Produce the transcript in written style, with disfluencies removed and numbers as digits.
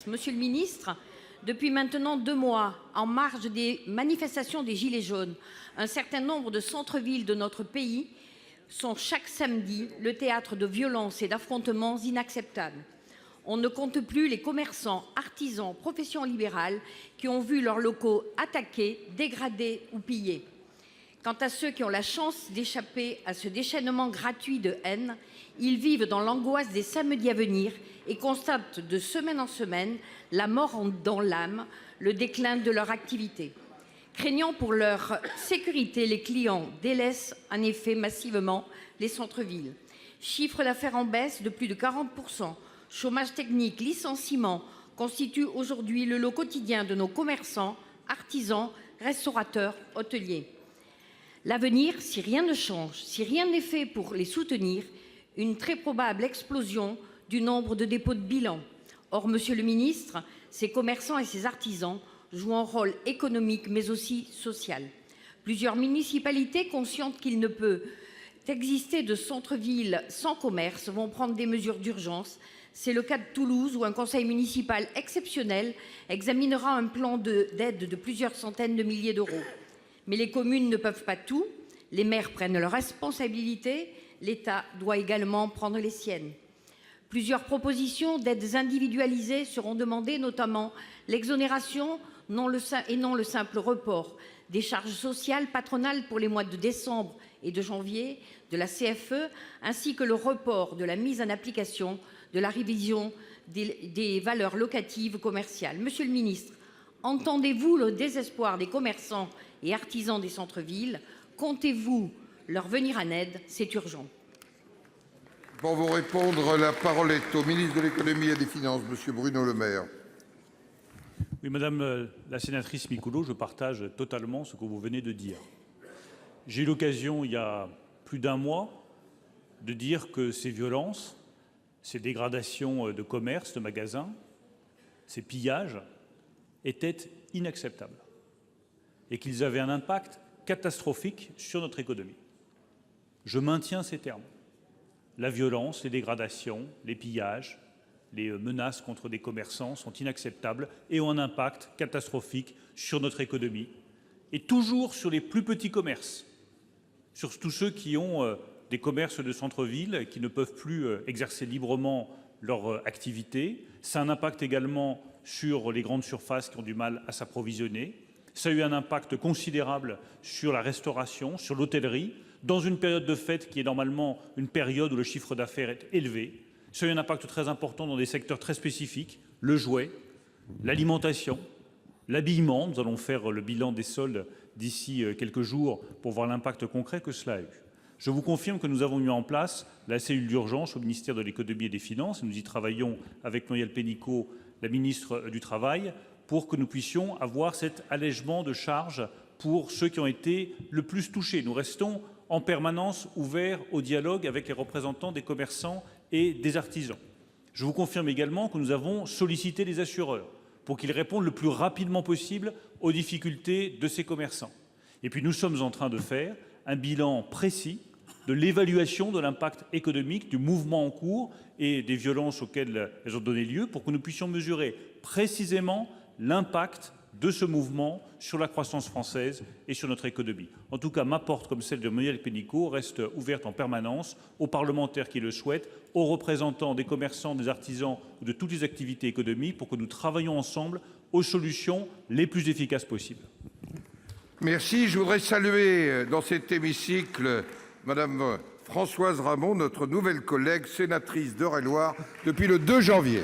Monsieur le ministre, depuis maintenant 2 mois, en marge des manifestations des Gilets jaunes, un certain nombre de centres-villes de notre pays sont chaque samedi le théâtre de violences et d'affrontements inacceptables. On ne compte plus les commerçants, artisans, professions libérales qui ont vu leurs locaux attaqués, dégradés ou pillés. Quant à ceux qui ont la chance d'échapper à ce déchaînement gratuit de haine, ils vivent dans l'angoisse des samedis à venir et constatent de semaine en semaine la mort dans l'âme, le déclin de leur activité. Craignant pour leur sécurité, les clients délaissent en effet massivement les centres-villes. Chiffre d'affaires en baisse de plus de 40%, chômage technique, licenciements constituent aujourd'hui le lot quotidien de nos commerçants, artisans, restaurateurs, hôteliers. L'avenir, si rien ne change, si rien n'est fait pour les soutenir, une très probable explosion du nombre de dépôts de bilan. Or, monsieur le ministre, ces commerçants et ces artisans jouent un rôle économique mais aussi social. Plusieurs municipalités, conscientes qu'il ne peut exister de centre-ville sans commerce, vont prendre des mesures d'urgence. C'est le cas de Toulouse où un conseil municipal exceptionnel examinera un plan d'aide de plusieurs centaines de milliers d'euros. Mais les communes ne peuvent pas tout, les maires prennent leurs responsabilités, l'État doit également prendre les siennes. Plusieurs propositions d'aides individualisées seront demandées, notamment l'exonération et non le simple report des charges sociales patronales pour les mois de décembre et de janvier de la CFE, ainsi que le report de la mise en application de la révision des valeurs locatives commerciales. Monsieur le ministre, entendez-vous le désespoir des commerçants et artisans des centres-villes? Comptez-vous leur venir en aide? C'est urgent. Pour vous répondre, la parole est au ministre de l'économie et des finances, monsieur Bruno Le Maire. Oui, madame la sénatrice Micouleau, je partage totalement ce que vous venez de dire. J'ai eu l'occasion, il y a plus d'1 mois, de dire que ces violences, ces dégradations de commerces, de magasins, ces pillages étaient inacceptables et qu'ils avaient un impact catastrophique sur notre économie. Je maintiens ces termes. La violence, les dégradations, les pillages, les menaces contre des commerçants sont inacceptables et ont un impact catastrophique sur notre économie, et toujours sur les plus petits commerces, sur tous ceux qui ont des commerces de centre-ville qui ne peuvent plus exercer librement leur activité. Ça a un impact également sur les grandes surfaces qui ont du mal à s'approvisionner. Ça a eu un impact considérable sur la restauration, sur l'hôtellerie, dans une période de fête qui est normalement une période où le chiffre d'affaires est élevé. Ça a eu un impact très important dans des secteurs très spécifiques, le jouet, l'alimentation, l'habillement. Nous allons faire le bilan des soldes d'ici quelques jours pour voir l'impact concret que cela a eu. Je vous confirme que nous avons mis en place la cellule d'urgence au ministère de l'économie et des finances. Nous y travaillons avec Muriel Pénicaud, la ministre du Travail, pour que nous puissions avoir cet allègement de charges pour ceux qui ont été le plus touchés. Nous restons en permanence ouverts au dialogue avec les représentants des commerçants et des artisans. Je vous confirme également que nous avons sollicité les assureurs pour qu'ils répondent le plus rapidement possible aux difficultés de ces commerçants. Et puis nous sommes en train de faire un bilan précis de l'évaluation de l'impact économique du mouvement en cours et des violences auxquelles elles ont donné lieu pour que nous puissions mesurer précisément l'impact de ce mouvement sur la croissance française et sur notre économie. En tout cas, ma porte, comme celle de Muriel Pénicaud, reste ouverte en permanence aux parlementaires qui le souhaitent, aux représentants des commerçants, des artisans ou de toutes les activités économiques pour que nous travaillions ensemble aux solutions les plus efficaces possibles. Merci. Je voudrais saluer dans cet hémicycle Madame Françoise Ramon, notre nouvelle collègue sénatrice d'Eure-et-Loir depuis le 2 janvier.